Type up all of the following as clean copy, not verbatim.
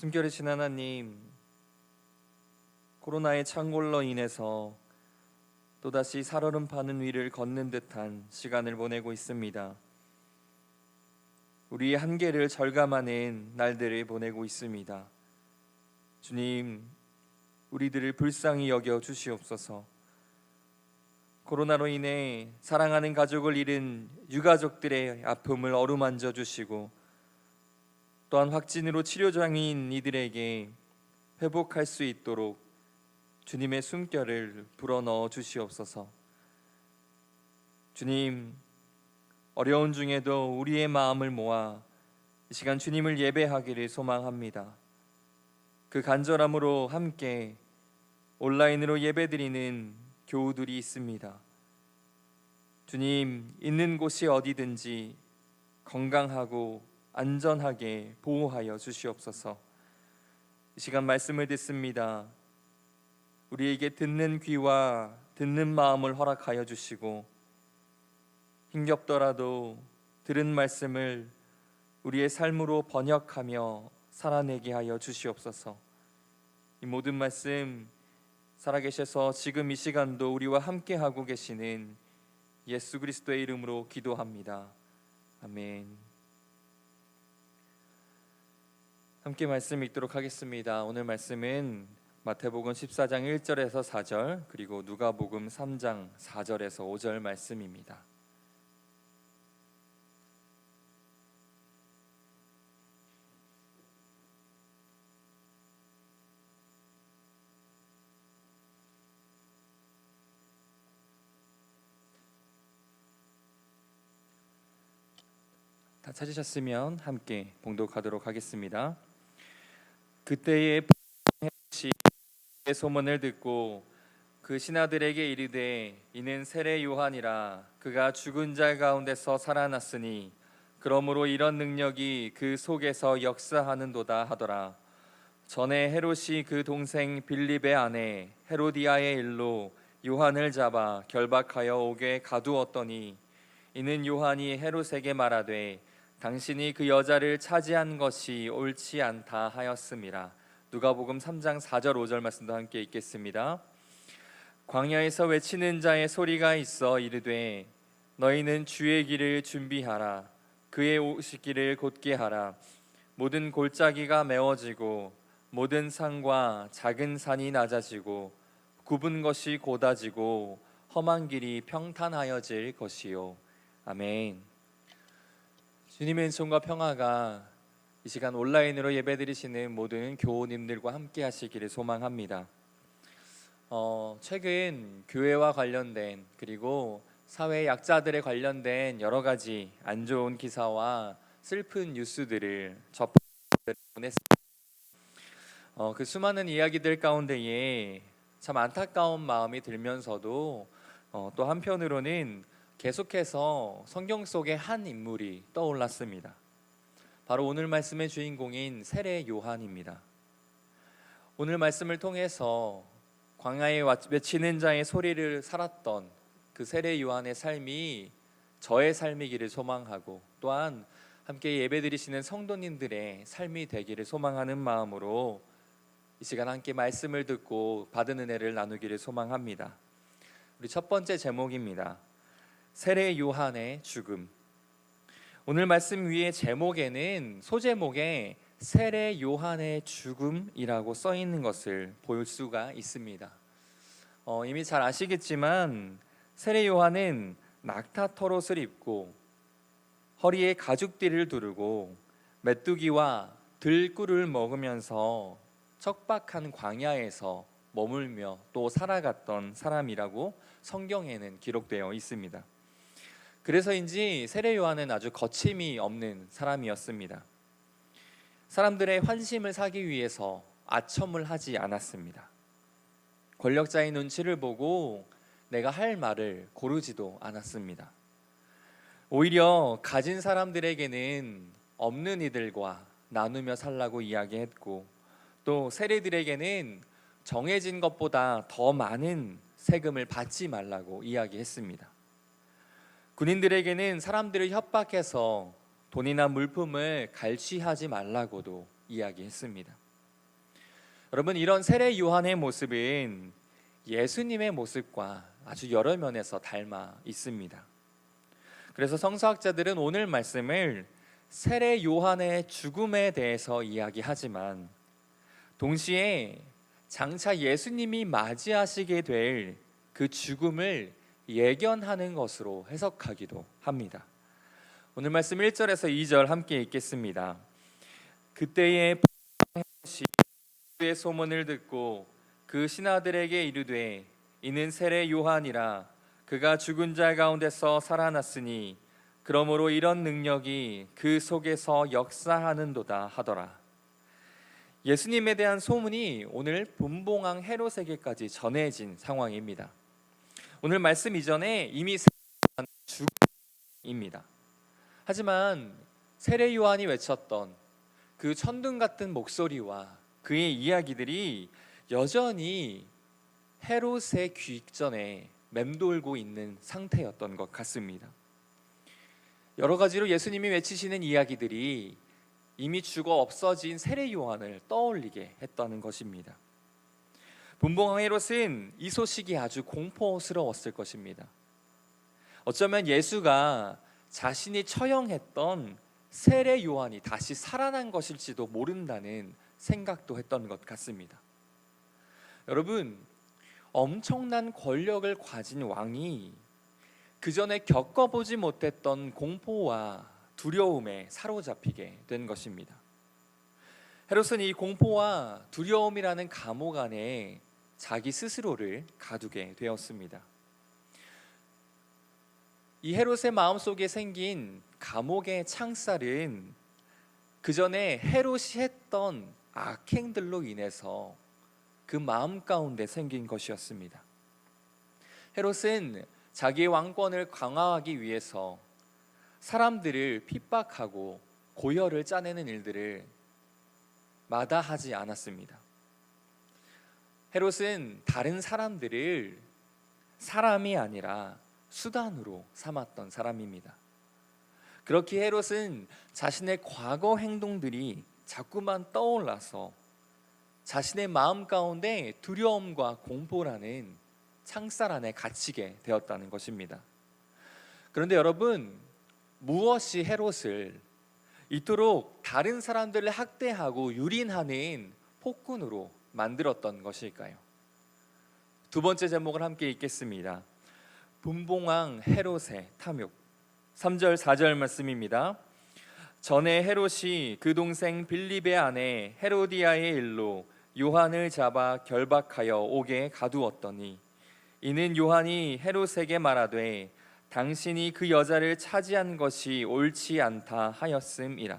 숨결이신 하나님, 코로나의 창궐로 인해서 또다시 살얼음 파는 위를 걷는 듯한 시간을 보내고 있습니다. 우리의 한계를 절감하는 날들을 보내고 있습니다. 주님, 우리들을 불쌍히 여겨 주시옵소서. 코로나로 인해 사랑하는 가족을 잃은 유가족들의 아픔을 어루만져 주시고, 또한 확진으로 치료 중인 이들에게 회복할 수 있도록 주님의 숨결을 불어넣어 주시옵소서. 주님, 어려운 중에도 우리의 마음을 모아 이 시간 주님을 예배하기를 소망합니다. 그 간절함으로 함께 온라인으로 예배드리는 교우들이 있습니다. 주님, 있는 곳이 어디든지 건강하고 안전하게 보호하여 주시옵소서. 이 시간 말씀을 듣습니다. 우리에게 듣는 귀와 듣는 마음을 허락하여 주시고, 힘겹더라도 들은 말씀을 우리의 삶으로 번역하며 살아내게 하여 주시옵소서. 이 모든 말씀 살아계셔서 지금 이 시간도 우리와 함께하고 계시는 예수 그리스도의 이름으로 기도합니다. 아멘. 함께 말씀 읽도록 하겠습니다. 오늘 말씀은 마태복음 14장 1절에서 4절, 그리고 누가복음 3장 4절에서 5절 말씀입니다. 다 찾으셨으면 함께 봉독하도록 하겠습니다. 그때에 헤롯이 소문을 듣고 그 신하들에게 이르되, 이는 세례 요한이라. 그가 죽은 자 가운데서 살아났으니 그러므로 이런 능력이 그 속에서 역사하는도다 하더라. 전에 헤롯이 그 동생 빌립의 아내 헤로디아의 일로 요한을 잡아 결박하여 옥에 가두었더니, 이는 요한이 헤롯에게 말하되 당신이 그 여자를 차지한 것이 옳지 않다 하였음이라. 누가복음 3장 4절 5절 말씀도 함께 읽겠습니다. 광야에서 외치는 자의 소리가 있어 이르되, 너희는 주의 길을 준비하라. 그의 오시기를 곧게 하라. 모든 골짜기가 메워지고 모든 산과 작은 산이 낮아지고 굽은 것이 곧아지고 험한 길이 평탄하여질 것이요. 아멘. 주님의 은총과 평화가 이 시간 온라인으로 예배드리시는 모든 교우님들과 함께 하시기를 소망합니다. 최근 교회와 관련된, 그리고 사회 약자들에 관련된 여러 가지 안 좋은 기사와 슬픈 뉴스들을 접했습니다. 그 수많은 이야기들 가운데에 참 안타까운 마음이 들면서도 또 한편으로는 계속해서 성경 속의 한 인물이 떠올랐습니다. 바로 오늘 말씀의 주인공인 세례 요한입니다. 오늘 말씀을 통해서 광야에 외치는 자의 소리를 살았던 그 세례 요한의 삶이 저의 삶이기를 소망하고, 또한 함께 예배드리시는 성도님들의 삶이 되기를 소망하는 마음으로 이 시간 함께 말씀을 듣고 받은 은혜를 나누기를 소망합니다. 우리 첫 번째 제목입니다. 세례 요한의 죽음. 오늘 말씀 위에 제목에는 소제목에 세례 요한의 죽음이라고 써 있는 것을 볼 수가 있습니다. 이미 잘 아시겠지만 세례 요한은 낙타 털옷을 입고 허리에 가죽띠를 두르고 메뚜기와 들꿀을 먹으면서 척박한 광야에서 머물며 또 살아갔던 사람이라고 성경에는 기록되어 있습니다. 그래서인지 세례 요한은 아주 거침이 없는 사람이었습니다. 사람들의 환심을 사기 위해서 아첨을 하지 않았습니다. 권력자의 눈치를 보고 내가 할 말을 고르지도 않았습니다. 오히려 가진 사람들에게는 없는 이들과 나누며 살라고 이야기했고, 또 세리들에게는 정해진 것보다 더 많은 세금을 받지 말라고 이야기했습니다. 군인들에게는 사람들을 협박해서 돈이나 물품을 갈취하지 말라고도 이야기했습니다. 여러분, 이런 세례 요한의 모습은 예수님의 모습과 아주 여러 면에서 닮아 있습니다. 그래서 성서학자들은 오늘 말씀을 세례 요한의 죽음에 대해서 이야기하지만 동시에 장차 예수님이 맞이하시게 될 그 죽음을 예견하는 것으로 해석하기도 합니다. 오늘 말씀 1절에서 2절 함께 읽겠습니다. 그때에 의 소문을 듣고 그 신하들에게 이르되 이는 세례 요한이라 그가 죽은 자 가운데서 살아났으니 그러므로 이런 능력이 그 속에서 역사하는도다 하더라. 예수님에 대한 소문이 오늘 분봉왕 헤롯에게까지 전해진 상황입니다. 오늘 말씀 이전에 이미 죽음입니다. 하지만 세례 요한이 외쳤던 그 천둥 같은 목소리와 그의 이야기들이 여전히 헤롯의 귀전에 맴돌고 있는 상태였던 것 같습니다. 여러 가지로 예수님이 외치시는 이야기들이 이미 죽어 없어진 세례 요한을 떠올리게 했다는 것입니다. 분봉왕 헤롯은 이 소식이 아주 공포스러웠을 것입니다. 어쩌면 예수가 자신이 처형했던 세례 요한이 다시 살아난 것일지도 모른다는 생각도 했던 것 같습니다. 여러분, 엄청난 권력을 가진 왕이 그 전에 겪어보지 못했던 공포와 두려움에 사로잡히게 된 것입니다. 헤롯은 이 공포와 두려움이라는 감옥 안에 자기 스스로를 가두게 되었습니다. 이 헤롯의 마음속에 생긴 감옥의 창살은 그 전에 헤롯이 했던 악행들로 인해서 그 마음 가운데 생긴 것이었습니다. 헤롯은 자기의 왕권을 강화하기 위해서 사람들을 핍박하고 고혈을 짜내는 일들을 마다하지 않았습니다. 헤롯은 다른 사람들을 사람이 아니라 수단으로 삼았던 사람입니다. 그렇게 헤롯은 자신의 과거 행동들이 자꾸만 떠올라서 자신의 마음 가운데 두려움과 공포라는 창살 안에 갇히게 되었다는 것입니다. 그런데 여러분, 무엇이 헤롯을 이토록 다른 사람들을 학대하고 유린하는 폭군으로 만들었던 것일까요? 두 번째 제목을 함께 읽겠습니다. 분봉왕 헤롯의 탐욕. 3절 4절 말씀입니다. 전에 헤롯이 그 동생 빌립의 아내 헤로디아의 일로 요한을 잡아 결박하여 옥에 가두었더니 이는 요한이 헤롯에게 말하되 당신이 그 여자를 차지한 것이 옳지 않다 하였음이라.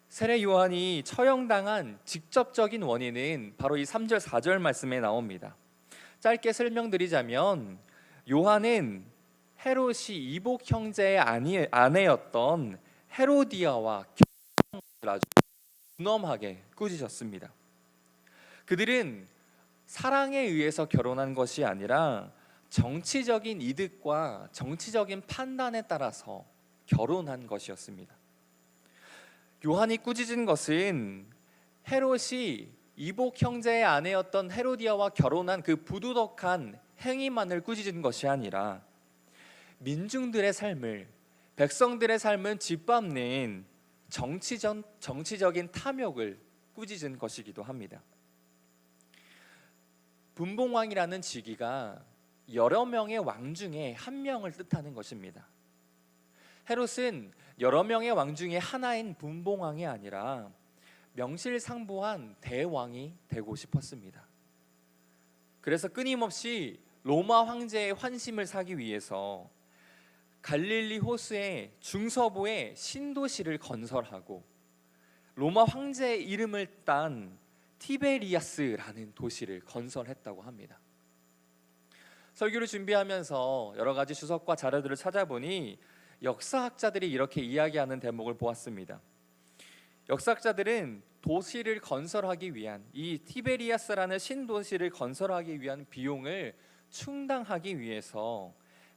세례 요한이 처형당한 직접적인 원인은 바로 이 3절 4절 말씀에 나옵니다. 짧게 설명드리자면 요한은 헤롯이 이복 형제의 아내였던 헤로디아와 결혼을 아주 분엄하게 꾸짖었습니다. 그들은 사랑에 의해서 결혼한 것이 아니라 정치적인 이득과 정치적인 판단에 따라서 결혼한 것이었습니다. 요한이 꾸짖은 것은 헤롯이 이복 형제의 아내였던 헤로디아와 결혼한 그 부도덕한 행위만을 꾸짖은 것이 아니라 민중들의 삶을, 백성들의 삶을 짓밟는 정치적인 탐욕을 꾸짖은 것이기도 합니다. 분봉왕이라는 직위가 여러 명의 왕 중에 한 명을 뜻하는 것입니다. 헤롯은 여러 명의 왕 중에 하나인 분봉왕이 아니라 명실상부한 대왕이 되고 싶었습니다. 그래서 끊임없이 로마 황제의 환심을 사기 위해서 갈릴리 호수의 중서부에 신도시를 건설하고 로마 황제의 이름을 딴 티베리아스라는 도시를 건설했다고 합니다. 설교를 준비하면서 여러 가지 주석과 자료들을 찾아보니 역사학자들이 이렇게 이야기하는 대목을 보았습니다. 역사학자들은 도시를 건설하기 위한 이 티베리아스라는 신도시를 건설하기 위한 비용을 충당하기 위해서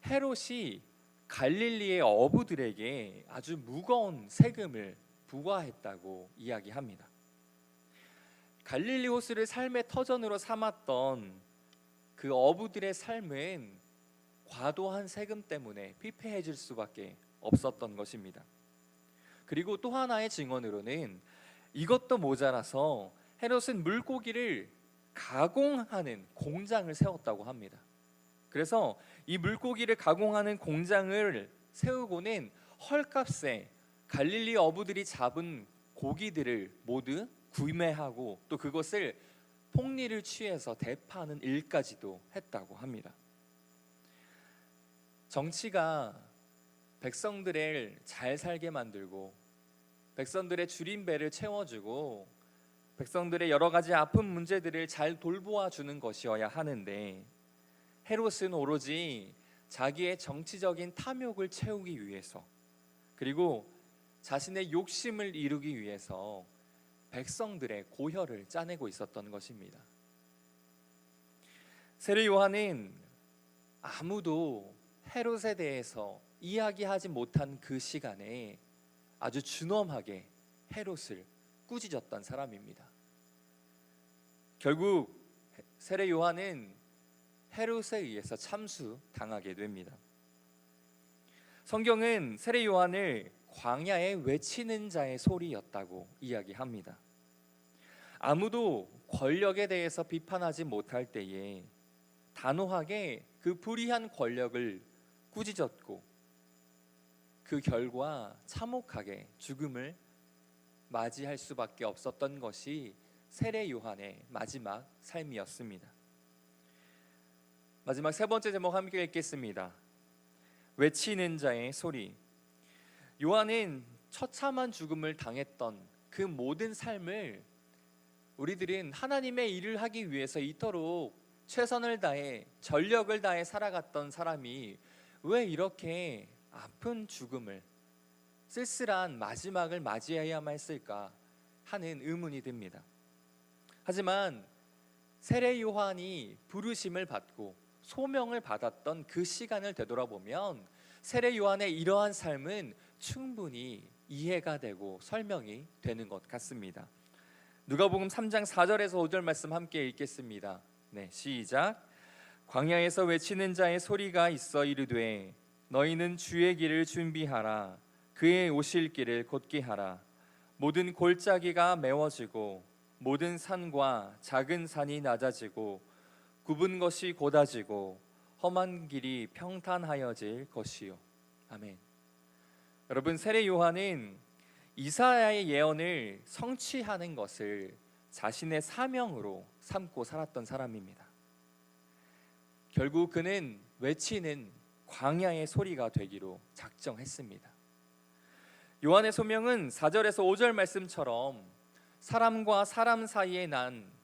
헤롯이 갈릴리의 어부들에게 아주 무거운 세금을 부과했다고 이야기합니다. 갈릴리 호수를 삶의 터전으로 삼았던 그 어부들의 삶은 과도한 세금 때문에 피폐해질 수밖에 없었던 것입니다. 그리고 또 하나의 증언으로는 이것도 모자라서 헤롯은 물고기를 가공하는 공장을 세웠다고 합니다. 그래서 이 물고기를 가공하는 공장을 세우고는 헐값에 갈릴리 어부들이 잡은 고기들을 모두 구매하고 또 그것을 폭리를 취해서 대파하는 일까지도 했다고 합니다. 정치가 백성들을 잘 살게 만들고 백성들의 줄인 배를 채워주고 백성들의 여러 가지 아픈 문제들을 잘 돌보아 주는 것이어야 하는데 헤롯은 오로지 자기의 정치적인 탐욕을 채우기 위해서 그리고 자신의 욕심을 이루기 위해서 백성들의 고혈을 짜내고 있었던 것입니다. 세례 요한은 아무도 헤롯에 대해서 이야기하지 못한 그 시간에 아주 준엄하게 헤롯을 꾸짖었던 사람입니다. 결국 세례 요한은 헤롯에 의해서 참수당하게 됩니다. 성경은 세례 요한을 광야에 외치는 자의 소리였다고 이야기합니다. 아무도 권력에 대해서 비판하지 못할 때에 단호하게 그 불의한 권력을 꾸짖었고 그 결과 참혹하게 죽음을 맞이할 수밖에 없었던 것이 세례 요한의 마지막 삶이었습니다. 마지막 세 번째 제목 함께 읽겠습니다. 외치는 자의 소리. 요한은 처참한 죽음을 당했던 그 모든 삶을 우리들은 하나님의 일을 하기 위해서 이토록 최선을 다해 전력을 다해 살아갔던 사람이 왜 이렇게 아픈 죽음을 쓸쓸한 마지막을 맞이해야만 했을까 하는 의문이 듭니다. 하지만 세례 요한이 부르심을 받고 소명을 받았던 그 시간을 되돌아보면 세례 요한의 이러한 삶은 충분히 이해가 되고 설명이 되는 것 같습니다. 누가복음 3장 4절에서 5절 말씀 함께 읽겠습니다. 네, 시작. 광야에서 외치는 자의 소리가 있어 이르되 너희는 주의 길을 준비하라. 그의 오실 길을 곧게 하라. 모든 골짜기가 메워지고 모든 산과 작은 산이 낮아지고 굽은 것이 곧아지고 험한 길이 평탄하여질 것이요. 아멘. 여러분, 세례 요한은 이사야의 예언을 성취하는 것을 자신의 사명으로 삼고 살았던 사람입니다. 결국 그는 외치는 광야의 소리가 되기로 작정했습니다. 요한의 소명은 4절에서 5절 말씀처럼 사람과 사람 사이에 난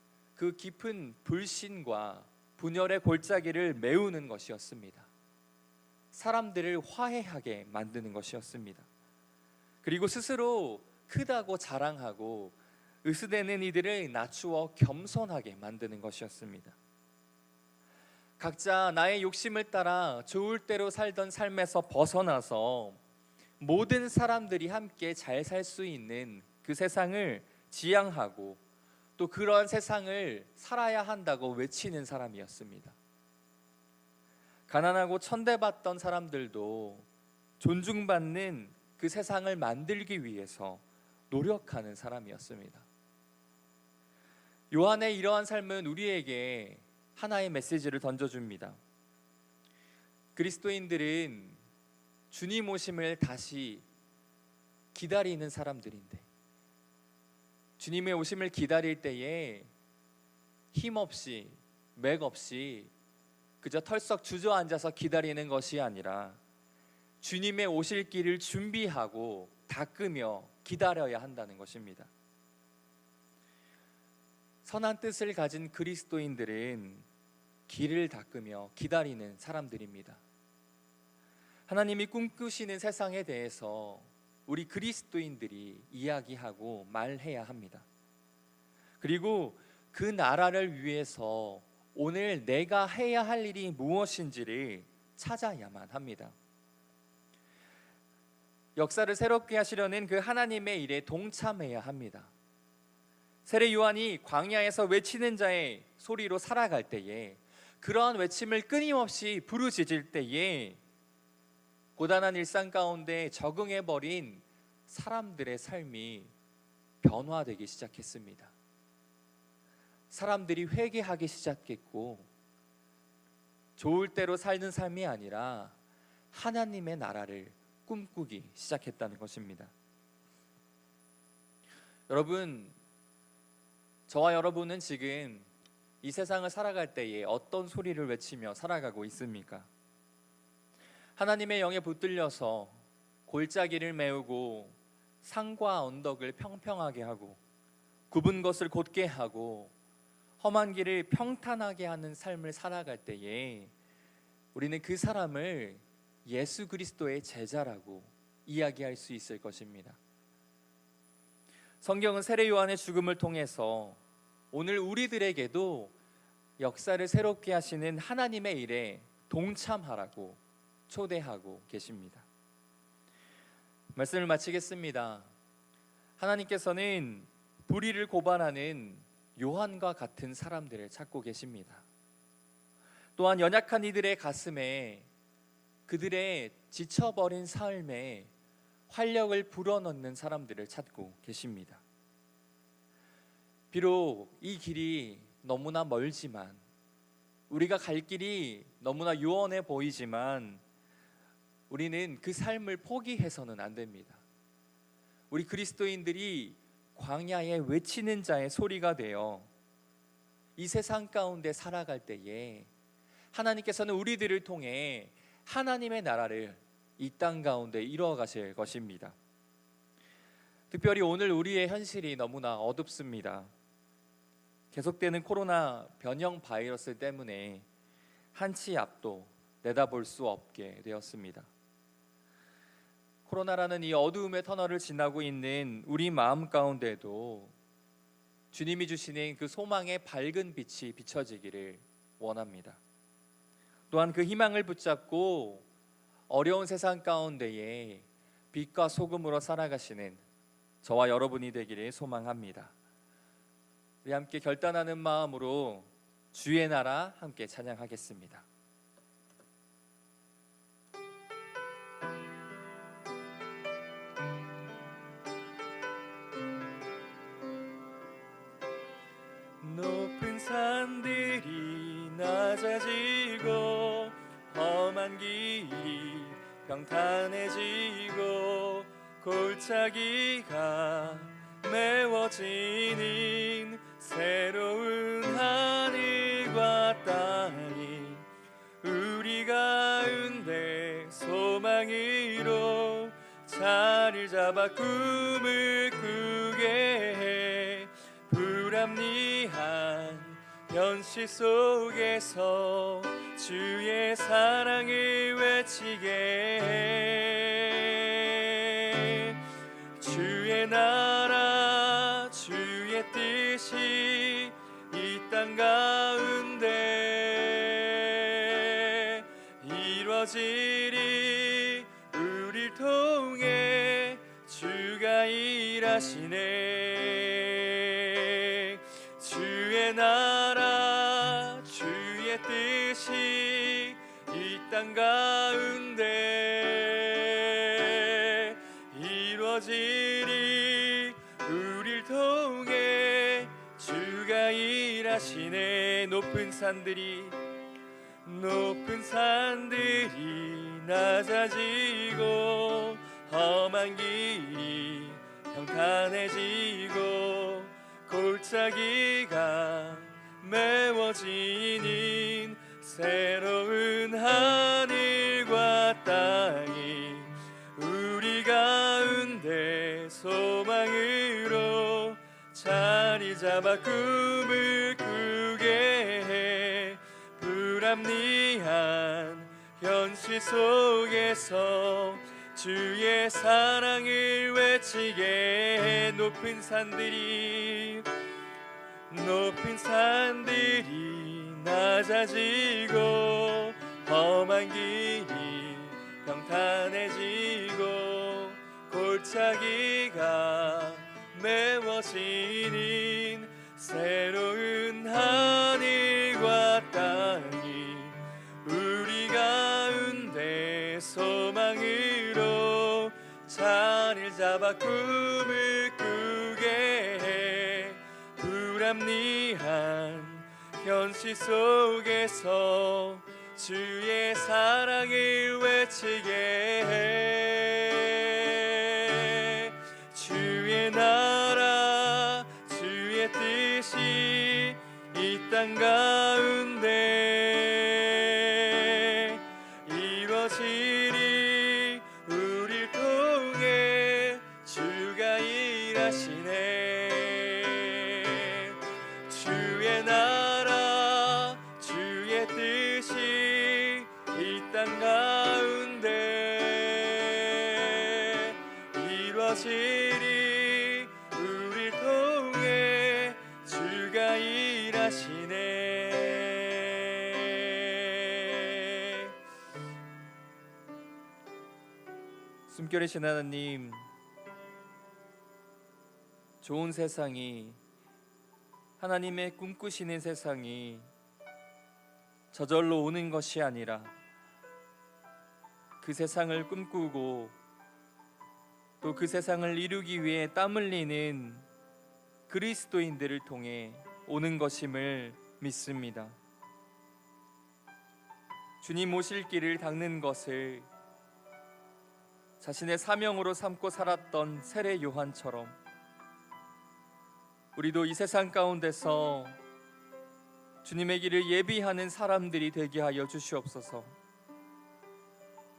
그 깊은 불신과 분열의 골짜기를 메우는 것이었습니다. 사람들을 화해하게 만드는 것이었습니다. 그리고 스스로 크다고 자랑하고 으스대는 이들을 낮추어 겸손하게 만드는 것이었습니다. 각자 나의 욕심을 따라 좋을 대로 살던 삶에서 벗어나서 모든 사람들이 함께 잘 살 수 있는 그 세상을 지향하고 또 그러한 세상을 살아야 한다고 외치는 사람이었습니다. 가난하고 천대받던 사람들도 존중받는 그 세상을 만들기 위해서 노력하는 사람이었습니다. 요한의 이러한 삶은 우리에게 하나의 메시지를 던져줍니다. 그리스도인들은 주님 오심을 다시 기다리는 사람들인데 주님의 오심을 기다릴 때에 힘없이 맥없이 그저 털썩 주저앉아서 기다리는 것이 아니라 주님의 오실 길을 준비하고 닦으며 기다려야 한다는 것입니다. 선한 뜻을 가진 그리스도인들은 길을 닦으며 기다리는 사람들입니다. 하나님이 꿈꾸시는 세상에 대해서 우리 그리스도인들이 이야기하고 말해야 합니다. 그리고 그 나라를 위해서 오늘 내가 해야 할 일이 무엇인지를 찾아야만 합니다. 역사를 새롭게 하시려는 그 하나님의 일에 동참해야 합니다. 세례 요한이 광야에서 외치는 자의 소리로 살아갈 때에, 그러한 외침을 끊임없이 부르짖을 때에 고단한 일상 가운데 적응해버린 사람들의 삶이 변화되기 시작했습니다. 사람들이 회개하기 시작했고, 좋을 대로 살는 삶이 아니라 하나님의 나라를 꿈꾸기 시작했다는 것입니다. 여러분, 저와 여러분은 지금 이 세상을 살아갈 때에 어떤 소리를 외치며 살아가고 있습니까? 하나님의 영에 붙들려서 골짜기를 메우고 산과 언덕을 평평하게 하고 굽은 것을 곧게 하고 험한 길을 평탄하게 하는 삶을 살아갈 때에 우리는 그 사람을 예수 그리스도의 제자라고 이야기할 수 있을 것입니다. 성경은 세례 요한의 죽음을 통해서 오늘 우리들에게도 역사를 새롭게 하시는 하나님의 일에 동참하라고 초대하고 계십니다. 말씀을 마치겠습니다. 하나님께서는 불의를 고발하는 요한과 같은 사람들을 찾고 계십니다. 또한 연약한 이들의 가슴에 그들의 지쳐버린 삶에 활력을 불어넣는 사람들을 찾고 계십니다. 비록 이 길이 너무나 멀지만, 우리가 갈 길이 너무나 요원해 보이지만 우리는 그 삶을 포기해서는 안 됩니다. 우리 그리스도인들이 광야에 외치는 자의 소리가 되어 이 세상 가운데 살아갈 때에 하나님께서는 우리들을 통해 하나님의 나라를 이 땅 가운데 이루어 가실 것입니다. 특별히 오늘 우리의 현실이 너무나 어둡습니다. 계속되는 코로나 변형 바이러스 때문에 한치 앞도 내다볼 수 없게 되었습니다. 코로나라는 이 어두움의 터널을 지나고 있는 우리 마음 가운데도 주님이 주시는 그 소망의 밝은 빛이 비춰지기를 원합니다. 또한 그 희망을 붙잡고 어려운 세상 가운데에 빛과 소금으로 살아가시는 저와 여러분이 되기를 소망합니다. 우리 함께 결단하는 마음으로 주의 나라 함께 찬양하겠습니다. 높은 산들이 낮아지고 험한 길이 평탄해지고 골짜기가 메워지는 새로운 하늘과 땅이 우리 가운데 소망으로 자리를 잡아 꿈을 꾸게 해. 불합리한 현실 속에서 주의 사랑을 외치게 해. 주의 나라 주의 뜻이 이 땅 가운데 이루어지리. 우릴 통해 주가 일하시네. 주의 나라 주의 뜻이 이 땅 가운데 이루어지리. 우릴 통해 주가 일하시네. 높은 산들이 낮아지고 험한 길이 평탄해지고 골짜기가 메워지는 새로운 하늘과 땅이 우리 가운데 소망으로 자리 잡아 꿈을 꾸게 해. 불합리한 현실 속에서 주의 사랑을 외치게 해. 높은 산들이 낮아지고 험한 길이 평탄해지고 골짜기가 메워지는 새로운 하늘과 땅이 우리 가운데 소망으로 자리를 잡아 꿈을 꾸게 해. 불합리한 현실 속에서 주의 사랑을 외치게 해. 주의 나라 주의 뜻이 이 땅 가운데 이루어지리. 우릴 통해 주가 일하시네. 주의 나라 주의 뜻이 이 땅 가운데 이루어지리. 우릴 통해 주가 일하시네. 숨결이신 하나님, 좋은 세상이, 하나님의 꿈꾸시는 세상이 저절로 오는 것이 아니라 그 세상을 꿈꾸고 또 그 세상을 이루기 위해 땀 흘리는 그리스도인들을 통해 오는 것임을 믿습니다. 주님 오실 길을 닦는 것을 자신의 사명으로 삼고 살았던 세례 요한처럼 우리도 이 세상 가운데서 주님의 길을 예비하는 사람들이 되게 하여 주시옵소서.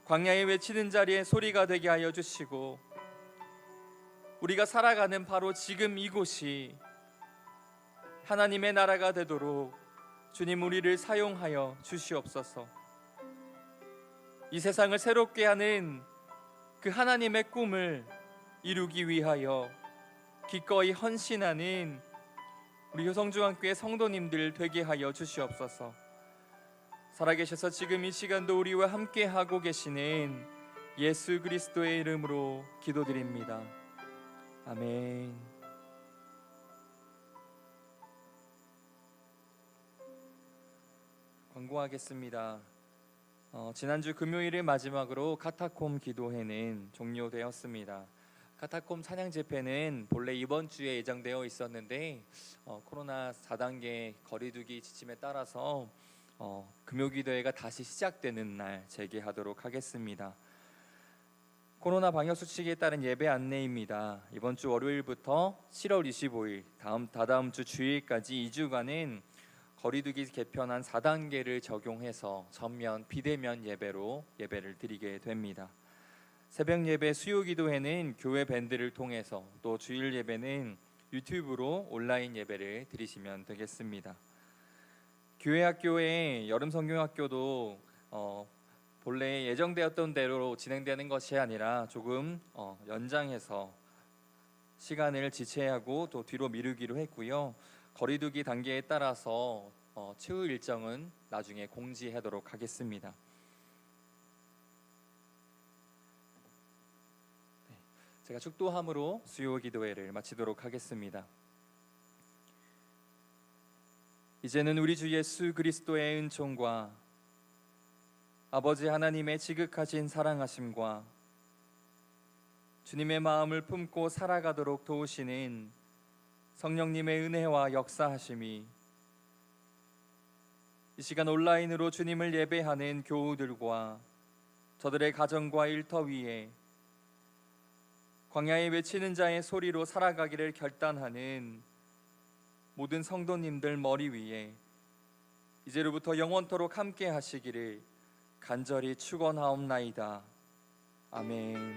광야에 외치는 자리에 소리가 되게 하여 주시고, 우리가 살아가는 바로 지금 이곳이 하나님의 나라가 되도록 주님 우리를 사용하여 주시옵소서. 이 세상을 새롭게 하는 그 하나님의 꿈을 이루기 위하여 기꺼이 헌신하는 우리 효성중학교의 성도님들 되게 하여 주시옵소서. 살아계셔서 지금 이 시간도 우리와 함께 하고 계시는 예수 그리스도의 이름으로 기도드립니다. 아멘. 광고하겠습니다. 지난주 금요일을 마지막으로 카타콤 기도회는 종료되었습니다. 카타콤 찬양 집회는 본래 이번 주에 예정되어 있었는데 코로나 4단계 거리두기 지침에 따라서 금요 기도회가 다시 시작되는 날 재개하도록 하겠습니다. 코로나 방역 수칙에 따른 예배 안내입니다. 이번 주 월요일부터 7월 25일 다다음 주 주일까지 2주간은 거리두기 개편한 4단계를 적용해서 전면 비대면 예배로 예배를 드리게 됩니다. 새벽 예배 수요 기도회는 교회 밴드를 통해서, 또 주일 예배는 유튜브로 온라인 예배를 드리시면 되겠습니다. 교회 학교의 여름 성경학교도 본래 예정되었던 대로 진행되는 것이 아니라 조금 연장해서 시간을 지체하고 또 뒤로 미루기로 했고요. 거리두기 단계에 따라서 최후 일정은 나중에 공지하도록 하겠습니다. 제가 축도함으로 수요 기도회를 마치도록 하겠습니다. 이제는 우리 주 예수 그리스도의 은총과 아버지 하나님의 지극하신 사랑하심과 주님의 마음을 품고 살아가도록 도우시는 성령님의 은혜와 역사하심이 이 시간 온라인으로 주님을 예배하는 교우들과 저들의 가정과 일터 위에 광야에 외치는 자의 소리로 살아가기를 결단하는 모든 성도님들 머리 위에 이제로부터 영원토록 함께 하시기를 간절히 축원하옵나이다. 아멘.